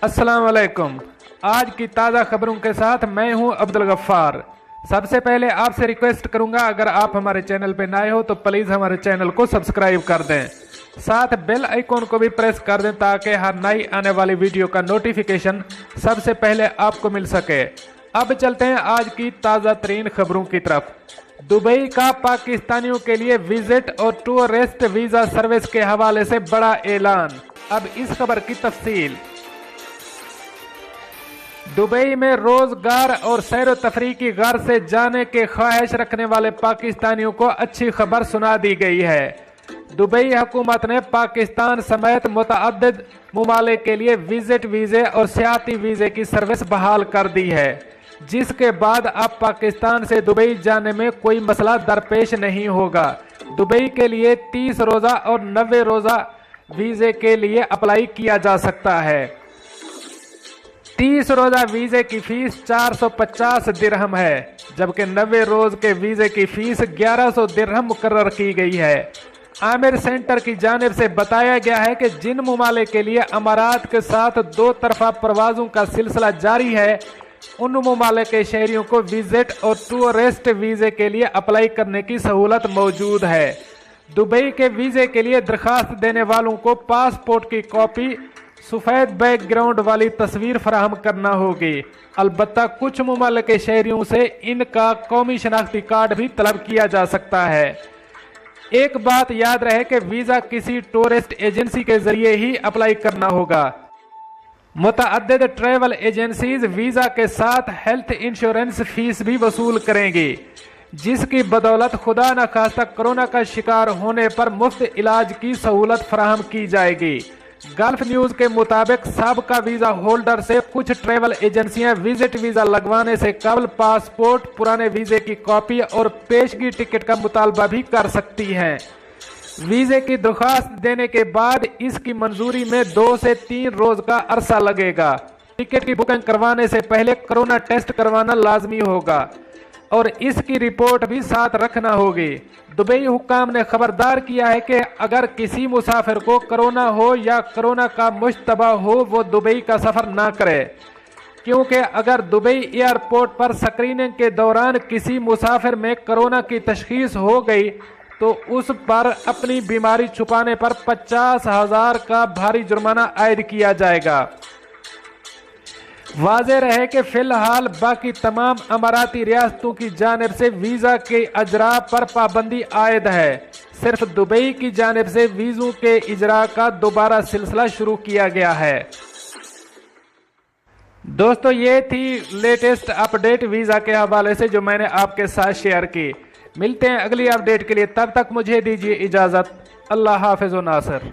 अस्सलाम वालेकुम। आज की ताज़ा खबरों के साथ मैं हूं अब्दुल गफ्फार। सबसे पहले आपसे रिक्वेस्ट करूंगा, अगर आप हमारे चैनल पे नए हो तो प्लीज़ हमारे चैनल को सब्सक्राइब कर दें, साथ बेल आइकॉन को भी प्रेस कर दें ताकि हर नई आने वाली वीडियो का नोटिफिकेशन सबसे पहले आपको मिल सके। अब चलते हैं आज की ताज़ा तरीन खबरों की तरफ। दुबई का पाकिस्तानियों के लिए विजिट और टूरिस्ट वीज़ा सर्विस के हवाले से बड़ा ऐलान। अब इस खबर की तफसील। दुबई में रोजगार और सैर व तफरीह की गर्ज से जाने के ख्वाहिश रखने वाले पाकिस्तानियों को अच्छी खबर सुना दी गई है। दुबई हुकूमत ने पाकिस्तान समेत मुतअद्दिद मुमालिक के लिए विजिट वीज़े और सियाहती वीज़े की सर्विस बहाल कर दी है, जिसके बाद अब पाकिस्तान से दुबई जाने में कोई मसला दरपेश नहीं होगा। दुबई के लिए 30 रोज़ा और 90 रोज़ा वीज़े के लिए अप्लाई किया जा सकता है। 30 रोज़ा वीज़े की फीस 450 दिरहम है, जबकि 90 रोज़ के वीज़े की फीस 1100 दिरहम मुकर्रर की गई है। आमिर सेंटर की जानिब से बताया गया है कि जिन मुमालिक के लिए अमारात के साथ 2 तरफा परवाज़ों का सिलसिला जारी है, उन मुमालिक के शहरियों को विजिट और टूरिस्ट वीज़े के लिए अप्लाई करने की सहूलत मौजूद है। दुबई के वीज़े के लिए दरख्वास्त देने वालों को पासपोर्ट की कॉपी, सफ़ेद बैकग्राउंड वाली तस्वीर फराहम करना होगी। अलबत्ता कुछ मुमालिक के शहरियों से इनका कौमी शनाख्ती कार्ड भी तलब किया जा सकता है। एक बात याद रहे कि वीज़ा किसी टूरिस्ट एजेंसी के जरिए ही अप्लाई करना होगा। मुतअद्दिद ट्रैवल एजेंसीज वीज़ा के साथ हेल्थ इंश्योरेंस फीस भी वसूल करेंगी, जिसकी बदौलत खुदा न खास्ता कोरोना का शिकार होने पर मुफ्त इलाज की सहूलत फराहम की जाएगी। गल्फ न्यूज के मुताबिक साबका वीजा होल्डर से कुछ ट्रैवल एजेंसियां विजिट वीजा लगवाने से कबल पासपोर्ट, पुराने वीजे की कॉपी और पेशगी टिकट का मुतालबा भी कर सकती हैं। वीजे की दरख्वास्त देने के बाद इसकी मंजूरी में 2 से 3 रोज का अरसा लगेगा। टिकट की बुकिंग करवाने से पहले कोरोना टेस्ट करवाना लाजमी होगा और इसकी रिपोर्ट भी साथ रखना होगी। दुबई हुक्काम ने खबरदार किया है कि अगर किसी मुसाफिर को कोरोना हो या कोरोना का मुश्तबा हो, वो दुबई का सफर ना करे, क्योंकि अगर दुबई एयरपोर्ट पर स्क्रीनिंग के दौरान किसी मुसाफिर में कोरोना की तशखीस हो गई तो उस पर अपनी बीमारी छुपाने पर 50,000 का भारी जुर्माना आयद किया जाएगा। वाज़ेह रहे कि फिलहाल बाकी तमाम अमाराती रियासतों की जानिब से वीज़ा के अजरा पर पाबंदी आयद है। सिर्फ दुबई की जानिब से वीज़ों के इजरा का दोबारा सिलसिला शुरू किया गया है। दोस्तों, ये थी लेटेस्ट अपडेट वीज़ा के हवाले से जो मैंने आपके साथ शेयर की। मिलते हैं अगली अपडेट के लिए, तब तक मुझे दीजिए इजाज़त। अल्लाह हाफ़िज़ व नासिर।